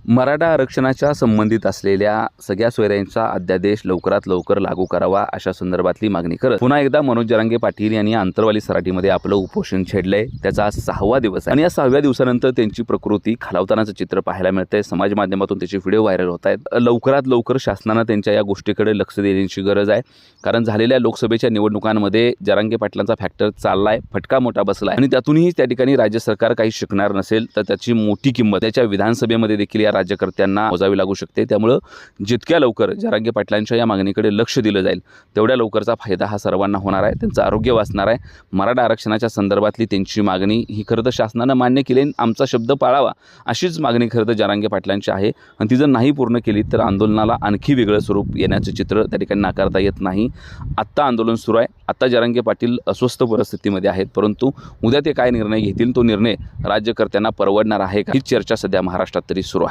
मराठा आरक्षणाच्या संबंधित असलेल्या सगळ्या सोयऱ्यांचा अध्यादेश लवकरात लवकर लागू करावा अशा संदर्भातली मागणी करत पुन्हा एकदा मनोज जरांगे पाटील यांनी आंतरवाली सराटीमध्ये आपलं उपोषण छेडलंय। त्याचा आज 6वा दिवस आहे आणि या 6व्या दिवसानंतर त्यांची प्रकृती खालावतानाचं चित्र पाहायला मिळतंय। समाज माध्यमातून त्याचे व्हिडिओ व्हायरल होत आहेत। लवकरात लवकर शासनाने त्यांच्या या गोष्टीकडे लक्ष देण्याची गरज आहे, कारण झालेल्या लोकसभेच्या निवडणुकांमध्ये जरांगे पाटलांचा फॅक्टर चाललाय, फटका मोठा बसलाय आणि त्यातूनही त्या ठिकाणी राज्य सरकार काही शिकणार नसेल तर त्याची मोठी किंमत त्याच्या विधानसभेमध्ये देखील या राज्यकर्त्यांना मोजावी लागू शकते। त्यामुळे जितक्या लवकर जरांगे पाटलांच्या या मागणीकडे लक्ष दिलं जाईल तेवढ्या लवकरचा फायदा हा सर्वांना होणार आहे, त्यांचं आरोग्य वाचणार आहे। मराठा आरक्षणाच्या संदर्भातली त्यांची मागणी ही खरं तर शासनानं मान्य केली, आमचा शब्द पाळावा अशीच मागणी खरं तर जरांगे पाटलांची आहे आणि ती जर नाही पूर्ण केली तर आंदोलनाला आणखी वेगळं स्वरूप येण्याचं चित्र त्या ठिकाणी नाकारता येत नाही। आत्ता आंदोलन सुरू आहे, आत्ता जरांगे पाटील अस्वस्थ परिस्थितीमध्ये आहेत, परंतु उद्या ते काय निर्णय घेतील तो निर्णय राज्यकर्त्यांना परवडणार आहे का ही चर्चा सध्या महाराष्ट्रात तरी सुरू आहे।